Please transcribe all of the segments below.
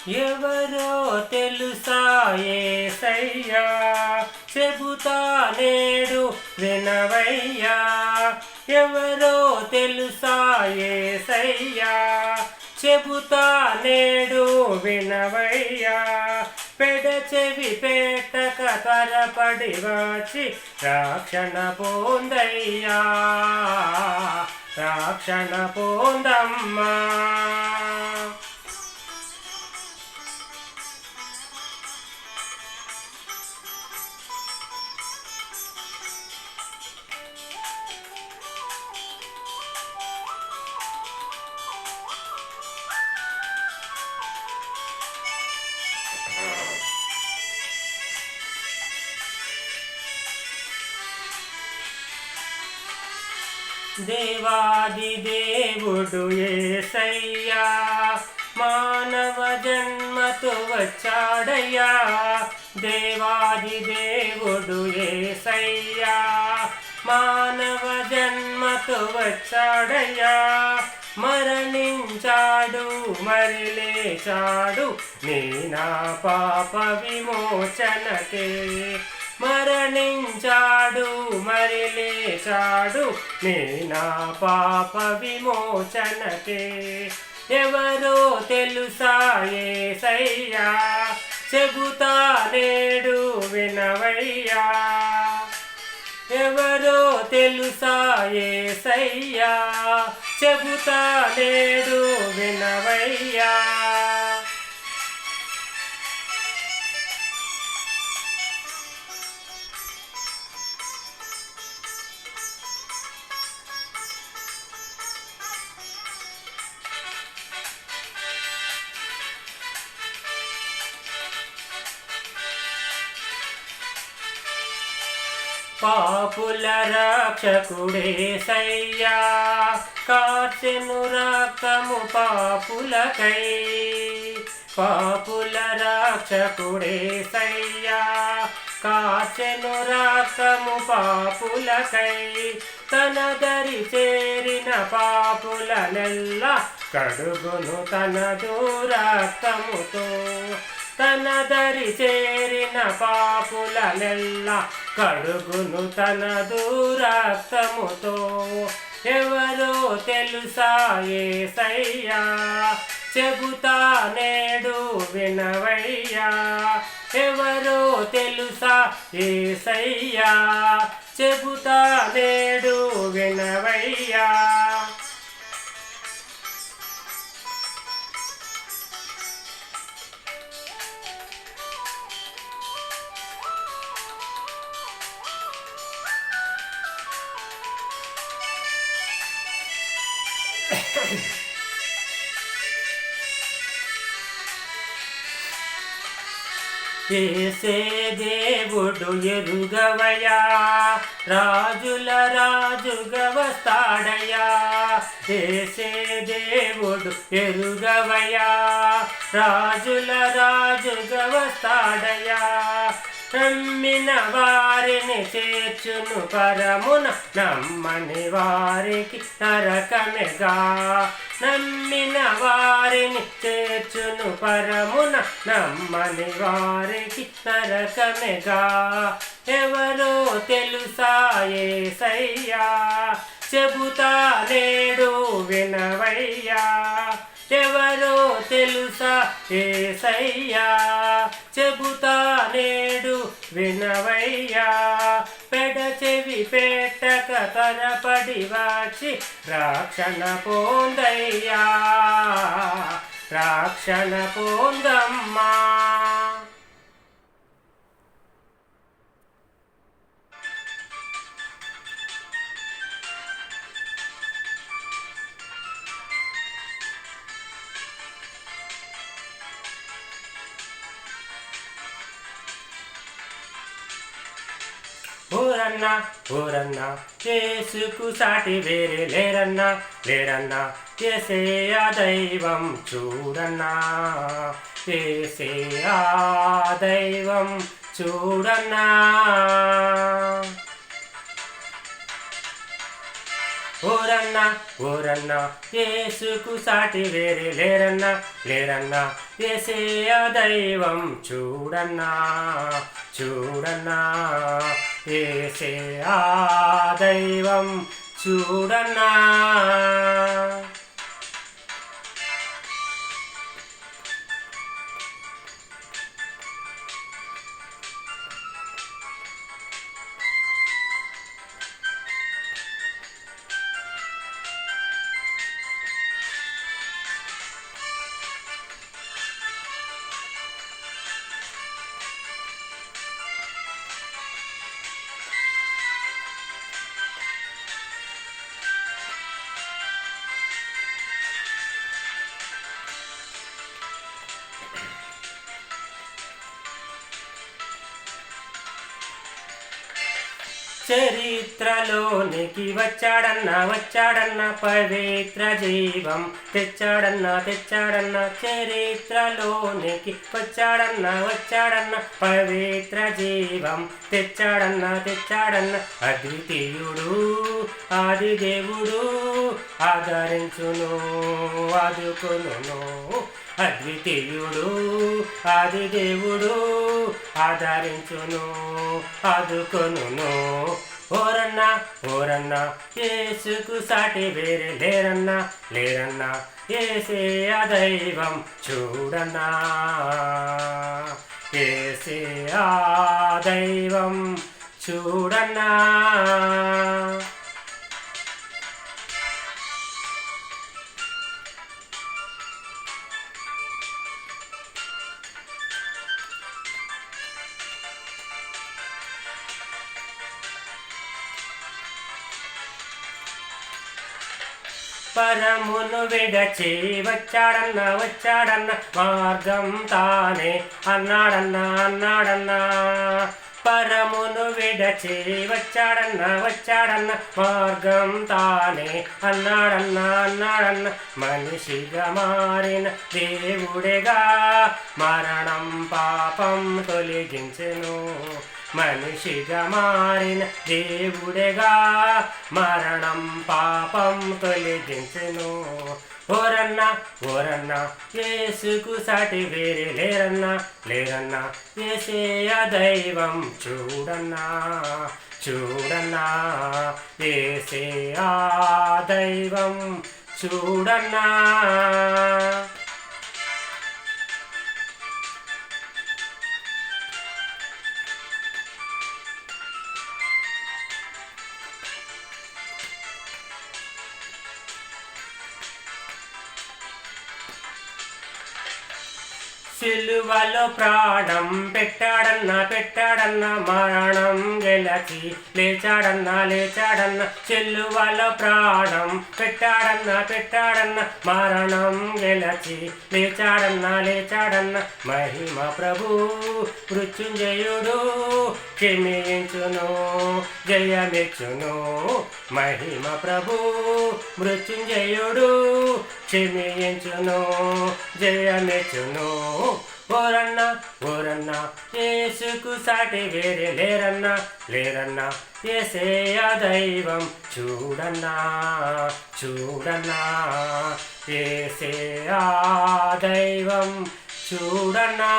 ఎవరో తెలుసా యేసయ్యా, చెబుతా నేడు వినవయ్యా. ఎవరో తెలుసా యేసయ్యా, చెబుతా నేడు వినవయ్యా. పెడచెవి పెట్టక త్వరపడి వచ్చి రక్షణ పొందయ్యా, రక్షణ పొందమ్మా. దేవాది దేవుడు యేసయ్యా, మానవ జన్మతో వచ్చాడయ్యా. దేవాది దేవుడు యేసయ్యా, మానవ జన్మతో వచ్చాడయ్యా. మరణించాడు మరి లేచాడు నీ నా పాప విమోచనకే. మరణించాడు మరి లేచాడు నీ నా పాప విమోచనకే. ఎవరో తెలుసా యేసయ్యా, చెబుతా నేడు వినవయ్యా. ఎవరో తెలుసా యేసయ్యా, చెబుతా నేడు వినవయ్యా. పాపుల రక్షకుడేసయ్యా, కార్చెను రక్తము పాపులకై. పాపుల రక్షకుడేసయ్యా, కార్చెను రక్తము పాపులకై. తన దరి చేరిన పాపులనెల్లా కడుగును తనదు రక్తముతో. తన దరి చేరిన పాపులనెల్లా కడుగును తనదు రక్తముతో. ఎవరో తెలుసా యేసయ్యా, చెబుతా నేడు వినవయ్యా. ఎవరో తెలుసా యేసయ్యా, చెబుతా నేడు వినవయ్యా. యేసే దేవుడు ఎరుగవయ్యా, రాజుల రాజుగా వస్తాడయ్యా. యేసే దేవుడు ఎరుగవయ్యా, రాజుల రాజుగా వస్తాడయ్యా. నమ్మిన వారిని చేర్చును పరమున, నమ్మని వారికి నరకమెగా. నమ్మిన వారిని చేర్చును పరమున, నమ్మని వారికి నరకమెగా. ఎవరో తెలుసా యేసయ్యా, చెబుతా నేడు వినవయ్యా. ఎవరో తెలుసా యేసయ్యా, చెబుతా నేడు వినవయ్యా. పెడచెవి పెట్టక త్వరపడి వచ్చి రక్షణ పొందయ్యా, రక్షణ పొందమ్మా. ఓరన్నా ఓరన్నా, యేసుకు సాటి వేరే లేరన్నా, లేరన్నా. యేసయ్యా దైవం చూడన్నా, యేసయ్యా దైవం చూడన్నా. ఓరన్నా ఓరన్నా యేసుకు సాటి వేరే లేరన్నా లేరన్నా యేసయ్య దైవం చూడన్నా చూడన్నా యేసయ్య దైవం చూడన్నా. చరిత్రలోనికి వచ్చాడన్న పవిత్ర జీవం తెచ్చాడన్న చరిత్రలోనికి వచ్చాడన్న పవిత్ర జీవం తెచ్చాడన్న అద్వితీయుడు ఆది దేవుడు ఆదరించును ఆదుకొనును. అద్వితీయుడు ఆది దేవుడు ఆదరించును ఆదుకొనును. ఓరన్నా ఓరన్నా యేసుకు సాటి వేరే లేరన్నా లేరన్నా యేసయ్య దైవం చూడన్నా యేసయ్య దైవం చూడన్నా. పరమును విడచి వచ్చాడన్న మార్గం తానే అన్నాడన్న పరమును విడచి వచ్చాడన్న మార్గం తానే అన్నాడన్న మనిషిగా మారిన దేవుడేగా మరణం పాపం తొలగించెను. మనిషిగా మారిన దేవుడేగా మరణం పాపం తొలగించెను. ఓరన్నా ఓరన్నా యేసుకు సాటి వేరే లేరన్నా లేరన్నా యేసయ్య దైవం చూడన్నా చూడన్నా యేసయ్య దైవం చూడన్నా. సిలువలో ప్రాణం పెట్టాడన్న మరణం గెలచి లేచాడన్న సిలువలో ప్రాణం పెట్టాడన్న మరణం గెలచి లేచాడన్న మహిమ ప్రభు మృత్యుంజయుడు క్షమించును జయమిచ్చును. మహిమ ప్రభు మృత్యుంజయుడు క్షమించును జయమిచ్చును. ఓరన్నా ఓరన్నా యేసుకు సాటి వేరే లేరన్నా లేరన్నా యేసయ్య దైవం చూడన్నా చూడన్నా యేసయ్య దైవం చూడన్నా.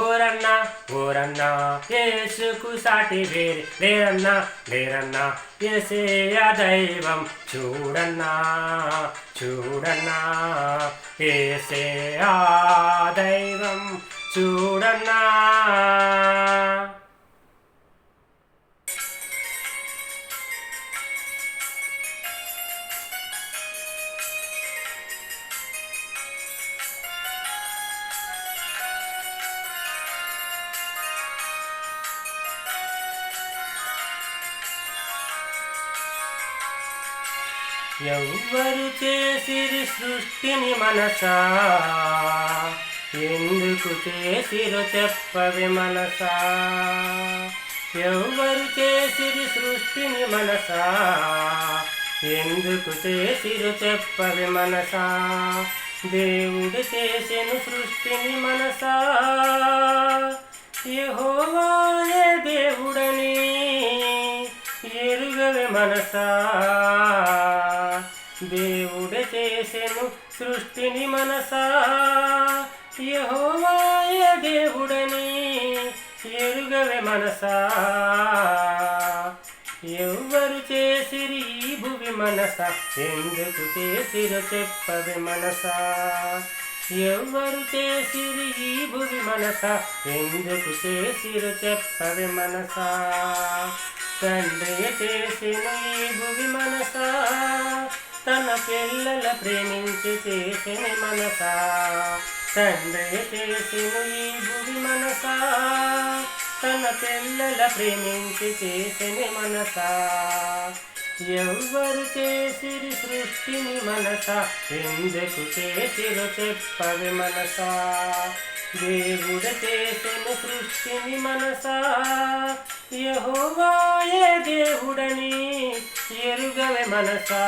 ఓరన్నా ఓరన్నా యేసుకు సాటి వేరే లేరన్నా లేరన్నా యేసయ్య దైవం చూడన్నా చూడన్నా యేసయ్య దైవం చూడన్నా. ఎవ్వరు చేసిరి సృష్టిని మనసా ఎందుకు చేసిరు చెప్పవి మనసా. ఎవ్వరు చేసిరి సృష్టిని మనసా ఎందుకు చేసిరు చెప్పవి మనసా. దేవుడు చేసెను సృష్టిని మనసా యెహోవాయే దేవుడని ఎరుగవే మనసా దేవుడే చేసెను సృష్టిని మనసా యెహోవాయే దేవుడని ఎరుగవే మనసా ఎవ్వరు చేసిరి ఈ భువి మనసా ఎందుకు చేసిరో చెప్పవే మనసా ఎవ్వరు చేసిరి ఈ భువి మనసా ఎందుకు చేసిరో చెప్పవే మనసా తండ్రి చేసిన ఈ భువి మనసా తన పిల్లల ప్రేమించి చేసిన మనసా తండ్రి చేసిన ఈ భువి మనసా తన పిల్లల ప్రేమించి చేసిన మనసా ఎవ్వరు చేసిరి సృష్టిని మనసా ఎందుకు చేసిరో చెప్పవే మనసా దేవుడు చేసిన సృష్టిని మనసా యెహోవాయే దేవుడని ఎరుగవే మనసా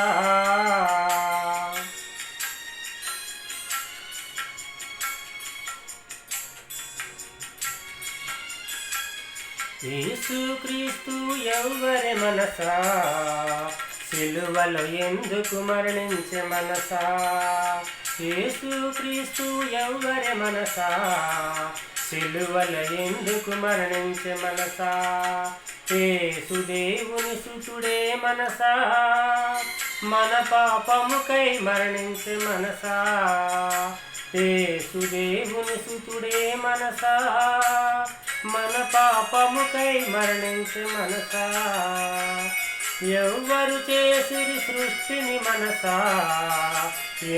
యేసుక్రీస్తు ఎవ్వరి మనసా సిలువలో ఎందుకు మరణించే మనసా యేసుక్రీస్తు ఎవ్వరి మనసా సిలువలో ఎందుకు మరణించే మనసా యేసుదేవుని సుతుడే మనసా మన పాపముకై మరణించే మనసా యేసుదేవుని సుతుడే మనసా మన పాపముకై మరణించే మనసా ఎవ్వరు చేసిరి సృష్టిని మనసా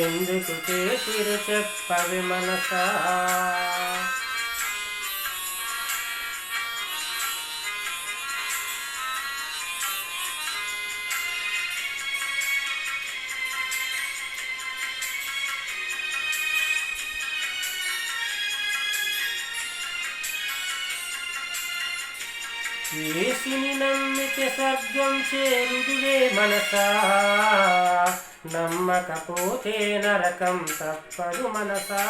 ఎందుకు చేసిరు చెప్పవే మనసా యేసుని నమ్మితే స్వర్గం చేరుదువే మనసా నమ్మకపోతే నరకం తప్పదు మనసా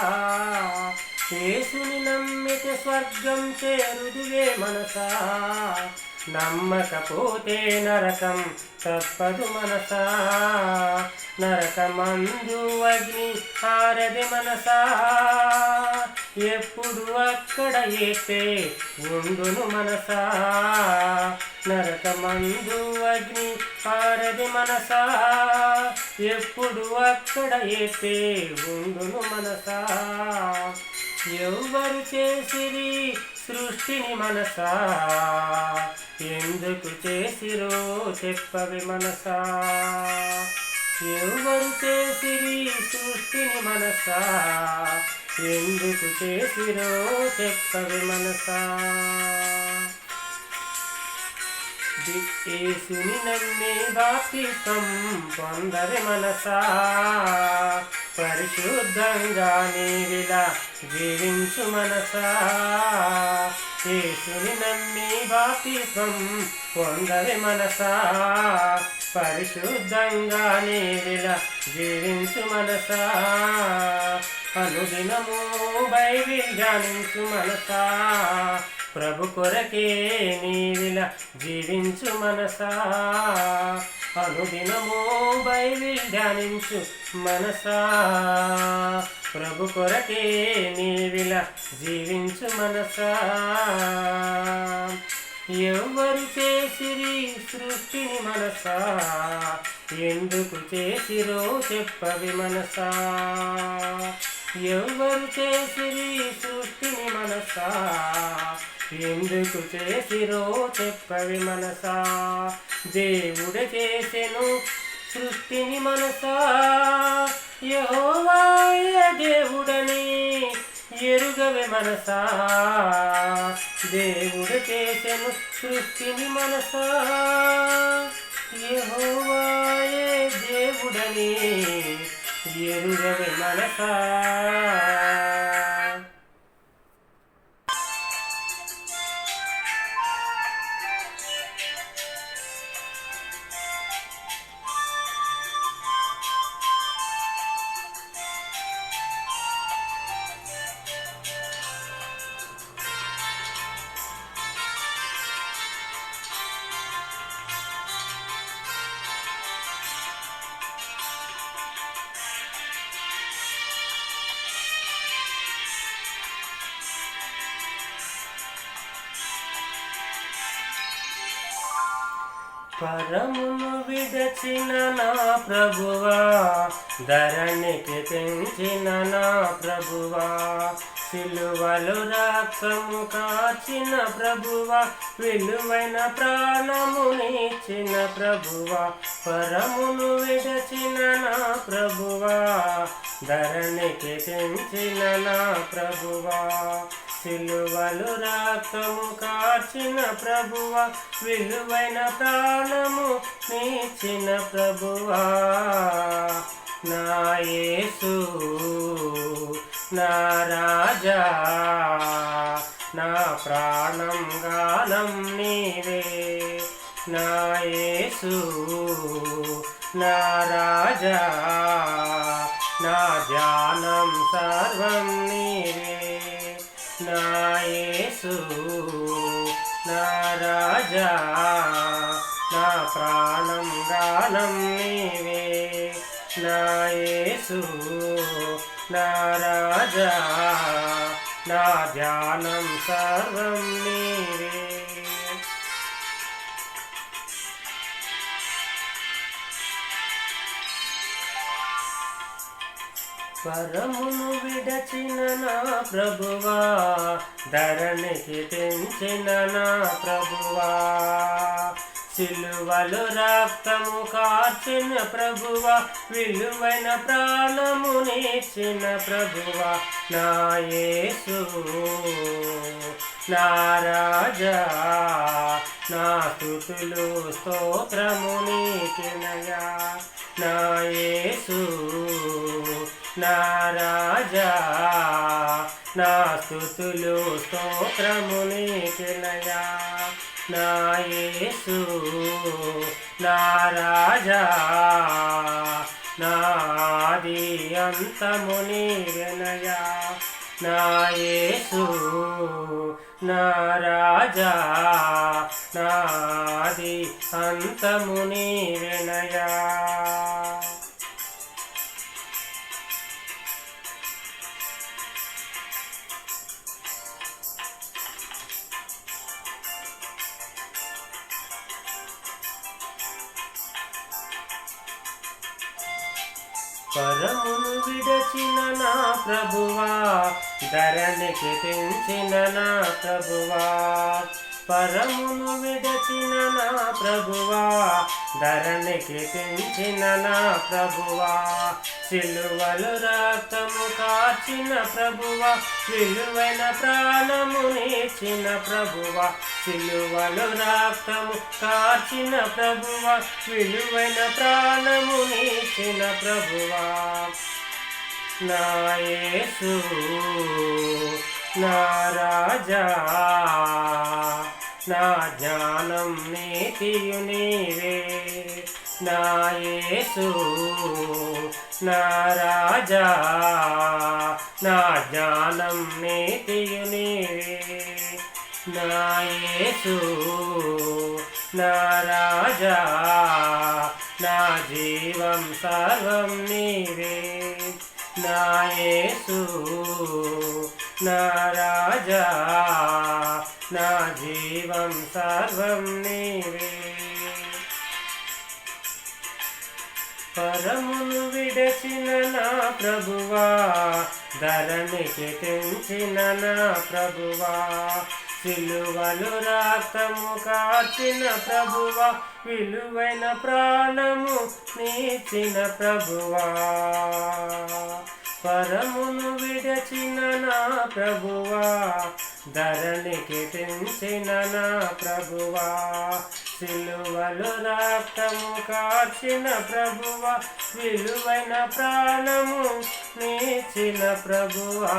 యేసుని నమ్మితే స్వర్గం చేరుదువే మనసా నమ్మకపోతే నరకం తప్పదు మనసా నరకమందు అగ్ని ఆరది మనసా ఎప్పుడు అక్కడ ఏపే ఉండును మనసా నరకమందు అగ్ని ఆరది మనసా ఎప్పుడు అక్కడ ఏపే ఉండును మనసా ఎవ్వరు చేసిరి సృష్టిని మనసా ఎందుకు చేసిరో చెప్పవే మనసా ఎవ్వరు చేసిరి సృష్టిని మనసా ఎందుకు చేసిరో చెప్పవే మనసా యేసుని నమ్మి బాప్తిసం పొందవే మనసా పరిశుద్ధంగా నీవిలా జీవించు మనసా యేసుని నమ్మి బాప్తిసం పొందవే మనసా పరిశుద్ధంగా నీవిలా జీవించు మనసా అనుదినము బైబిల్ ధ్యానించు మనసా ప్రభు కొరకే నీవిలా జీవించు మనసా అనుదినము బైబిల్ ధ్యానించు మనసా ప్రభు కొరకే నీవిలా జీవించు మనసా ఎవ్వరు చేసిరి సృష్టిని మనసా ఎందుకు చేసిరో చెప్పవి మనసా ఎవ్వరు చేసిరి సృష్టిని మనసా ఎందుకు చేసిరో చెప్పవి మనసా దేవుడు చేసెను సృష్టిని మనసా యెహోవాయే దేవుడని ఎరుగవే మనసా దేవుడు చేసెను సృష్టిని మనసా యెహోవాయే దేవుడని ఎరుగవే మనసా పరమును విడచిన నా ప్రభువా, ధరణికి తెంచిన నా ప్రభువా, సిలువలు రక్తము కార్చిన ప్రభువా, విలువైన ప్రాణమునిచ్చిన ప్రభువా, పరమును విడచిన నా ప్రభువా, ధరణికి తెంచిన నా ప్రభువా, సిలువలు రక్తము కార్చిన ప్రభువా, విలువైన ప్రాణము నీచిన ప్రభువా, నా యేసు నా రాజా, నా ప్రాణం గానం నీవే, నా యేసు నా రాజా, నా ధ్యానం సర్వం నీవే, నా యేసు నా రాజా, నా ప్రాణం గానం నీవే, నా యేసు నా రాజా, నా ధ్యానం సర్వం నీవే. పరమును విడచిన నా ప్రభువా, ధరణికి తెంచిన నా ప్రభువా, సిలువలు రక్తము కార్చిన ప్రభువా, విలువైన ప్రాణమునిచ్చిన ప్రభువా, నా యేసు నా రాజా, నా స్తుతులు స్తోత్రము నీకినయా, నా యేసు నా రాజా, నా స్తుతులు స్తోత్రము నీకినయా, నా యేసు నా రాజా, నా ఆది అంతము నీవెనయా, నా యేసు నా రాజా, నా ఆది అంతము నీవెనయా. పరమును విడచిన నా ప్రభువా, ధరణికి తెంచిన నా ప్రభువా, పరమును విడచిన నా ప్రభువా, ధరణికి తెంచిన నా ప్రభువా, సిలువలు రక్తము కార్చిన ప్రభువా, విలువైన ప్రాణమునిచ్చిన ప్రభువా, సిలువలు రక్తము కార్చిన ప్రభువా, విలువైన ప్రాణమునిచ్చిన ప్రభువా, నా యేసు నా రాజా, నా జ్ఞానం నీతియు నీవే, నా యేసు నా రాజా, నా జ్ఞానం నీతియు నీవే, నా యేసు నా రాజా, నా జీవం సర్వం నీవే, నా యేసు నా రాజా, నా జీవం సర్వం నీవే. పరమును విడచిన నా ప్రభువా, ధరణికి తెంచిన నా ప్రభువా, సిలువలు రక్తము కార్చిన ప్రభువా, విలువైన ప్రాణము నీచిన ప్రభువా, పరమును విడచిన నా ప్రభువా, ధరణికి తెంచిన నా ప్రభువా, సిలువలు రక్తము కార్చిన ప్రభువా, విలువైన ప్రాణము నీచిన ప్రభువా.